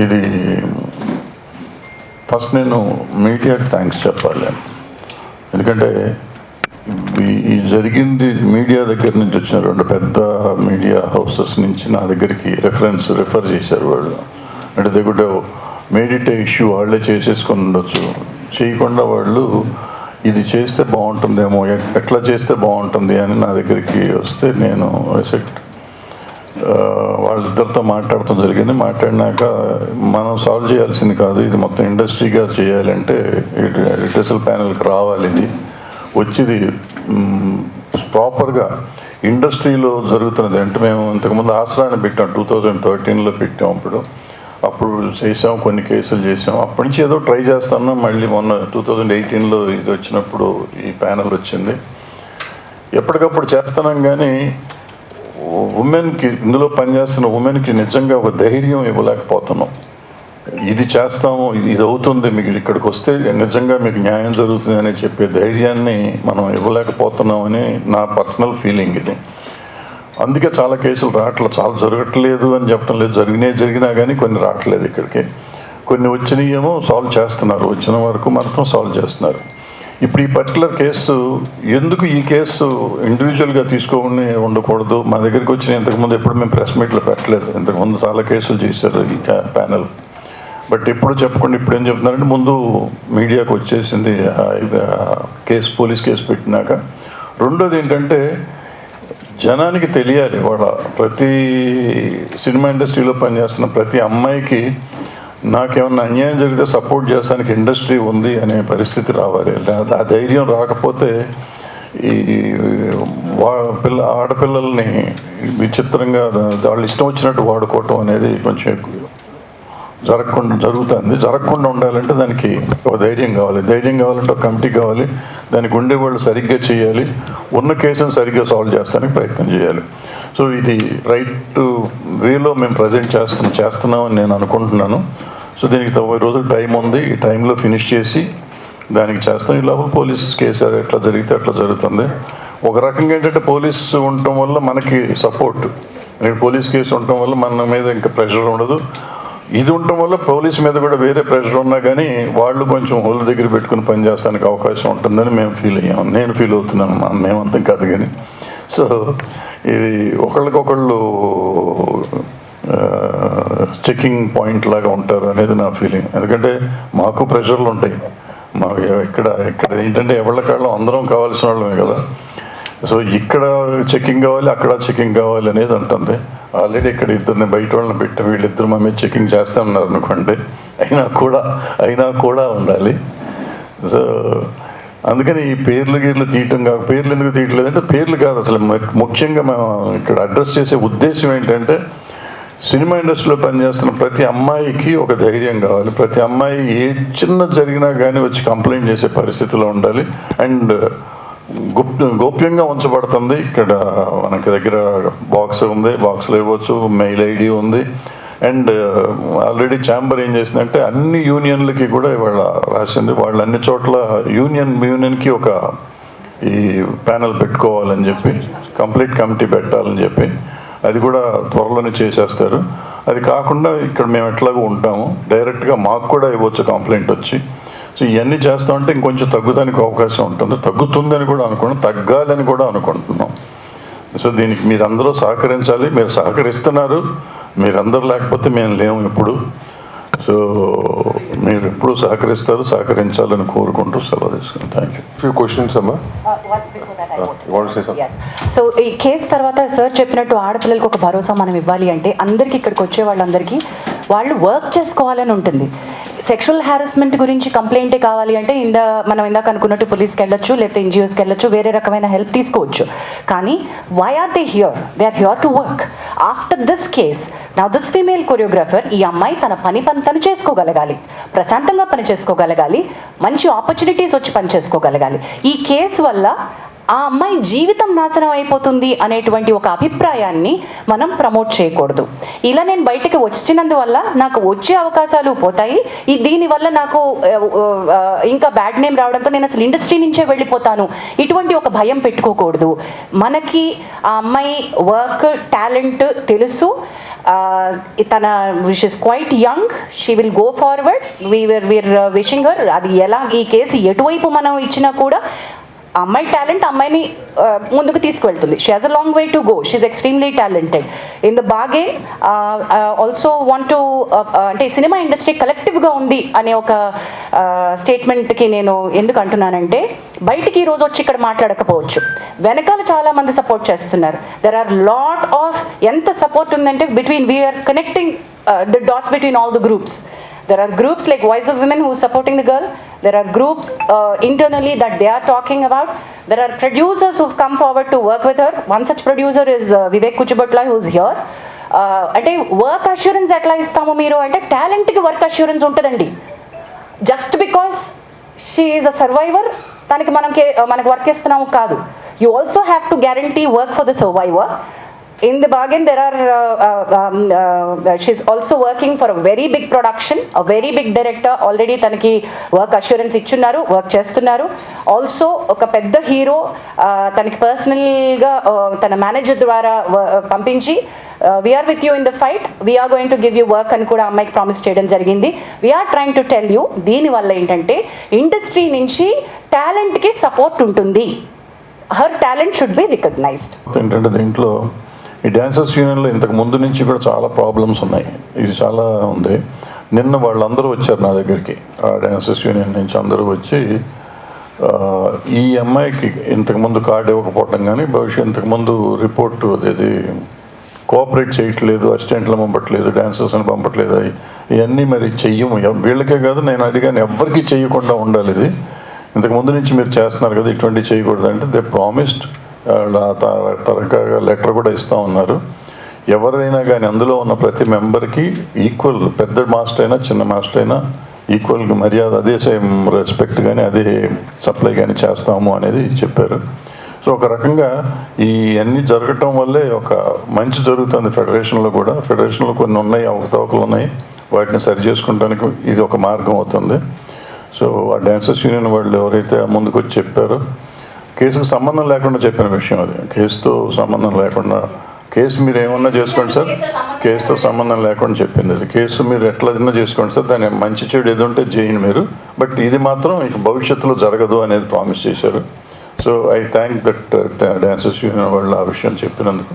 ఇది ఫస్ట్ నేను మీడియాకి థ్యాంక్స్ చెప్పాలి. ఎందుకంటే ఈ జరిగింది మీడియా దగ్గర నుంచి వచ్చిన 2 పెద్ద మీడియా హౌసెస్ నుంచి నా దగ్గరికి రిఫర్ చేశారు వాళ్ళు. అంటే they could made it issue, వాళ్ళే చేసేసుకొని ఉండొచ్చు. చేయకుండా వాళ్ళు ఇది చేస్తే బాగుంటుందేమో, ఎట్లా చేస్తే బాగుంటుంది అని నా దగ్గరికి వస్తే నేను వాళ్ళిద్దరితో మాట్లాడటం జరిగింది. మాట్లాడినాక మనం సాల్వ్ చేయాల్సింది కాదు, ఇది మొత్తం ఇండస్ట్రీగా చేయాలంటే రిటర్సల్ ప్యానెల్కి రావాలి. ఇది వచ్చింది ప్రాపర్గా ఇండస్ట్రీలో జరుగుతున్నది. అంటే మేము ఇంతకుముందు ఆసరాన్ని పెట్టాం, 2013లో పెట్టాం. అప్పుడు చేసాం, కొన్ని కేసులు చేసాం. అప్పటి నుంచి ఏదో ట్రై చేస్తాను. మళ్ళీ మొన్న 2018లో ఇది వచ్చినప్పుడు ఈ ప్యానెల్ వచ్చింది. ఎప్పటికప్పుడు చేస్తున్నాం, కానీ ఉమెన్కి, ఇందులో పనిచేస్తున్న ఉమెన్కి నిజంగా ఒక ధైర్యం ఇవ్వలేకపోతున్నాం. ఇది చేస్తాము, ఇది అవుతుంది, మీకు ఇక్కడికి వస్తే నిజంగా మీకు న్యాయం జరుగుతుంది అని చెప్పే ధైర్యాన్ని మనం ఇవ్వలేకపోతున్నామని నా పర్సనల్ ఫీలింగ్ ఇది. అందుకే చాలా కేసులు రావట్లేదు, చాలా జరగట్లేదు అని చెప్పడం లేదు. జరిగినా కానీ కొన్ని రావట్లేదు ఇక్కడికి. కొన్ని వచ్చినాయేమో సాల్వ్ చేస్తున్నారు, వచ్చిన వరకు మాత్రం సాల్వ్ చేస్తున్నారు. ఇప్పుడు ఈ పర్టికులర్ కేసు ఎందుకు, ఈ కేసు ఇండివిజువల్గా తీసుకొని ఉండకూడదు. మా దగ్గరికి వచ్చిన ఇంతకుముందు ఎప్పుడు మేము ప్రెస్ మీట్లో పెట్టలేదు. ఇంతకుముందు చాలా కేసులు చేశారు ఈ ప్యానెల్. బట్ ఇప్పుడు చెప్పకుండా ఇప్పుడు ఏం చెప్తున్నారంటే, ముందు మీడియాకు వచ్చేసింది కేసు, పోలీస్ కేసు పెట్టినాక. రెండోది ఏంటంటే, జనానికి తెలియాలి, వాళ్ళ ప్రతి సినిమా ఇండస్ట్రీలో పనిచేస్తున్న ప్రతి అమ్మాయికి నాకేమన్నా అన్యాయం జరిగితే సపోర్ట్ చేస్తానికి ఇండస్ట్రీ ఉంది అనే పరిస్థితి రావాలి. ఆ ధైర్యం రాకపోతే ఈ ఆడపిల్లల్ని విచిత్రంగా వాళ్ళు ఇష్టం వచ్చినట్టు వాడుకోవటం అనేది కొంచెం జరగకుండా ఉండాలంటే దానికి ఒక ధైర్యం కావాలి. ధైర్యం కావాలంటే ఒక కమిటీ కావాలి. దానికి ఉండేవాళ్ళు సరిగ్గా చేయాలి, ఉన్న కేసును సరిగ్గా సాల్వ్ చేస్తానికి ప్రయత్నం చేయాలి. సో ఇది రైట్ వేలో మేము ప్రజెంట్ చేస్తున్నామని నేను అనుకుంటున్నాను. సో దీనికి 90 రోజులు టైం ఉంది. ఈ టైంలో ఫినిష్ చేసి దానికి చేస్తాం. ఈ లోపల పోలీస్ కేసు ఎట్లా జరిగితే అట్లా జరుగుతుంది. ఒక రకంగా ఏంటంటే, పోలీసు ఉండటం వల్ల మనకి సపోర్ట్, పోలీస్ కేసు ఉండటం వల్ల మన మీద ఇంకా ప్రెషర్ ఉండదు. ఇది ఉండటం వల్ల పోలీస్ మీద కూడా వేరే ప్రెషర్ ఉన్నా కానీ వాళ్ళు కొంచెం హోల్ దగ్గర పెట్టుకుని పనిచేస్తానికి అవకాశం ఉంటుందని మేము ఫీల్ అయ్యాము. నేను ఫీల్ అవుతున్నాను, మేమంతం కాదు కానీ. సో ఇది ఒకళ్ళకొకళ్ళు చెకింగ్ పాయింట్ లాగా ఉంటారు అనేది నా ఫీలింగ్. ఎందుకంటే మాకు ప్రెషర్లు ఉంటాయి. మాకు ఇక్కడ ఏంటంటే ఎవళ్ళకాళ్ళు అందరం కావాల్సిన వాళ్ళమే కదా. సో ఇక్కడ చెకింగ్ కావాలి, అక్కడ చెకింగ్ కావాలి అనేది ఉంటుంది. ఆల్రెడీ ఇక్కడ ఇద్దరిని బయట వాళ్ళని పెట్టి వీళ్ళిద్దరు మా మీద చెకింగ్ చేస్తామన్నారు అనుకోండి, అయినా కూడా ఉండాలి. సో అందుకని ఈ పేర్లు తీయటం కాదు. పేర్లు ఎందుకు తీయట్లేదంటే, పేర్లు కాదు అసలు. ముఖ్యంగా మేము ఇక్కడ అడ్రస్ చేసే ఉద్దేశం ఏంటంటే, సినిమా ఇండస్ట్రీలో పనిచేస్తున్న ప్రతి అమ్మాయికి ఒక ధైర్యం కావాలి. ప్రతి అమ్మాయి ఏ చిన్న జరిగినా కానీ వచ్చి కంప్లైంట్ చేసే పరిస్థితిలో ఉండాలి. అండ్ గోప్యంగా ఉంచబడుతుంది. ఇక్కడ మనకి దగ్గర బాక్స్ ఉంది, బాక్స్లో ఇవ్వచ్చు, మెయిల్ ఐడి ఉంది. అండ్ ఆల్రెడీ ఛాంబర్ ఏం చేసిందంటే, అన్ని యూనియన్లకి కూడా ఇవాళ రాసింది. వాళ్ళు అన్ని చోట్ల యూనియన్కి ఒక ఈ ప్యానెల్ పెట్టుకోవాలని చెప్పి, కంప్లీట్ కమిటీ పెట్టాలని చెప్పి, అది కూడా త్వరలోనే చేసేస్తారు. అది కాకుండా ఇక్కడ మేము ఎట్లాగో ఉంటాము, డైరెక్ట్గా మాకు కూడా ఇవ్వచ్చు కంప్లైంట్ వచ్చి. సో ఇవన్నీ చేస్తామంటే ఇంకొంచెం తగ్గుతానికి అవకాశం ఉంటుంది. తగ్గుతుందని కూడా అనుకుంటున్నాం, తగ్గాలని కూడా అనుకుంటున్నాం. సో దీనికి మీరందరూ సహకరించాలి. మీరు సహకరిస్తున్నారు, మీరందరూ లేకపోతే మేము లేము ఇప్పుడు. సో మీరు ఎప్పుడు సహకరించాలని కోరుకుంటూ సెలవు తీసుకున్నాను. Thank you. ఫ్యూ క్వశ్చన్స్ అమ్మా. సో ఈ కేసు తర్వాత సార్ చెప్పినట్టు ఆడపిల్లలకు ఒక భరోసా మనం ఇవ్వాలి అంటే, అందరికీ ఇక్కడికి వచ్చే వాళ్ళందరికీ వాళ్ళు వర్క్ చేసుకోవాలని ఉంటుంది. సెక్షువల్ హారాస్మెంట్ గురించి కంప్లైంటే కావాలి అంటే మనం ఇందాక అనుకున్నట్టు పోలీస్కి వెళ్ళొచ్చు, లేకపోతే ఎన్జిఓస్కి వెళ్ళొచ్చు, వేరే రకమైన హెల్ప్ తీసుకోవచ్చు. కానీ why are they here? They are here to work. After this case, now this female choreographer, ఈ అమ్మాయి తన పని తను చేసుకోగలగాలి, ప్రశాంతంగా పని చేసుకోగలగాలి, మంచి ఆపర్చునిటీస్ వచ్చి పని చేసుకోగలగాలి. ఈ కేసు వల్ల ఆ అమ్మాయి జీవితం నాశనం అయిపోతుంది అనేటువంటి ఒక అభిప్రాయాన్ని మనం ప్రమోట్ చేయకూడదు. ఇలా నేను బయటకు వచ్చినందువల్ల నాకు వచ్చే అవకాశాలు పోతాయి, దీనివల్ల నాకు ఇంకా బ్యాడ్ నేమ్ రావడంతో నేను అసలు ఇండస్ట్రీ నుంచే వెళ్ళిపోతాను, ఇటువంటి ఒక భయం పెట్టుకోకూడదు. మనకి ఆ అమ్మాయి వర్క్ టాలెంట్ తెలుసు, తన wish is quite young, she will go forward, we're wishing her. అది ఎలా ఈ కేసు ఎటువైపు మనం ఇచ్చినా కూడా అమ్మాయి టాలెంట్ అమ్మాయిని ముందుకు తీసుకువెళ్తుంది. She has a long way to go, she is extremely talented. In the బాగే ఆల్సో వాంట్ టు అంటే సినిమా ఇండస్ట్రీ కలెక్టివ్గా ఉంది అనే ఒక స్టేట్మెంట్కి నేను ఎందుకు అంటున్నానంటే, బయటికి ఈరోజు వచ్చి ఇక్కడ మాట్లాడకపోవచ్చు, వెనకాల చాలా మంది సపోర్ట్ చేస్తున్నారు. దెర్ ఆర్ లాట్ ఆఫ్, ఎంత సపోర్ట్ ఉందంటే we're connecting the dots between all the groups. There are groups like Voice of Women who is supporting the girl. There are groups internally that they are talking about. There are producers who have come forward to work with her. One such producer is Vivek Kuchibutla, who is here. అంటే work assurance ఎట్లా ఇస్తాము మీరు అంటే, టాలెంట్కి work assurance ఉంటుందండి. Just because she is a survivor దానికి మనకు work ఇస్తున్నాము కాదు. You also have to guarantee work for the survivor. In the bargain, there are, she's also working for a very big production, a very big director. Already తనకి work assurance ఇచ్చున్నారు, work చేస్తున్నారు. Also ఒక పెద్ద hero తనకి పర్సనల్గా తన manager ద్వారా పంపించి, we're with you in the fight, we're going to give you work అని కూడా అమ్మాయికి ప్రామిస్ చేయడం జరిగింది. We're trying to tell you, దీనివల్ల ఏంటంటే ఇండస్ట్రీ నుంచి టాలెంట్కి సపోర్ట్ ఉంటుంది. Her talent should be recognised. ఏంటంటే దీంట్లో ఈ డ్యాన్సర్స్ యూనియన్లో ఇంతకు ముందు నుంచి కూడా చాలా ప్రాబ్లమ్స్ ఉన్నాయి. ఇది చాలా ఉంది. నిన్న వాళ్ళందరూ వచ్చారు నా దగ్గరికి, ఆ డ్యాన్సర్స్ యూనియన్ నుంచి అందరూ వచ్చి, ఈ అమ్మాయికి ఇంతకుముందు కార్డు ఇవ్వకపోవటం కానీ, ఇంతకుముందు రిపోర్టు అదేది కోఆపరేట్ చేయట్లేదు, అసిస్టెంట్లు పంపట్లేదు, డాన్సర్స్ని పంపట్లేదు, ఇవన్నీ మరి చెయ్యము. వీళ్ళకే కాదు, నేను అడిగాను ఎవరికి చేయకుండా ఉండాలి. ఇది ఇంతకుముందు నుంచి మీరు చేస్తున్నారు కదా, ఇటువంటి చేయకూడదు అంటే దే ప్రామిస్డ్. తరగా లెటర్ కూడా ఇస్తూ ఉన్నారు. ఎవరైనా కానీ అందులో ఉన్న ప్రతి మెంబర్కి ఈక్వల్, పెద్ద మాస్టర్ అయినా చిన్న మాస్టర్ అయినా ఈక్వల్గా మర్యాద, అదే సేమ్ రెస్పెక్ట్ కానీ అదే సప్లై కానీ చేస్తాము అనేది చెప్పారు. సో ఒక రకంగా ఈ అన్నీ జరగటం వల్లే ఒక మంచి జరుగుతుంది ఫెడరేషన్లో కూడా. ఫెడరేషన్లో కొన్ని ఉన్నాయి, అవకతవకలు ఉన్నాయి, వాటిని సరి చేసుకోవడానికి ఇది ఒక మార్గం అవుతుంది. సో ఆ డాన్సర్స్ యూనియన్ వాళ్ళు ఎవరైతే ముందుకు వచ్చి చెప్పారో, కేసుకు సంబంధం లేకుండా చెప్పిన విషయం అది. కేసుతో సంబంధం లేకుండా, కేసు మీరు ఏమన్నా చేసుకోండి సార్, కేసుతో సంబంధం లేకుండా చెప్పింది అది. కేసు మీరు ఎట్లైనా చేసుకోండి సార్, దాని మంచి చెడు ఏది ఉంటే చేయండి మీరు, బట్ ఇది మాత్రం ఇక భవిష్యత్తులో జరగదు అనేది ప్రామిస్ చేశారు. So I thank that dancers union వాళ్ళు ఆ విషయం చెప్పినందుకు.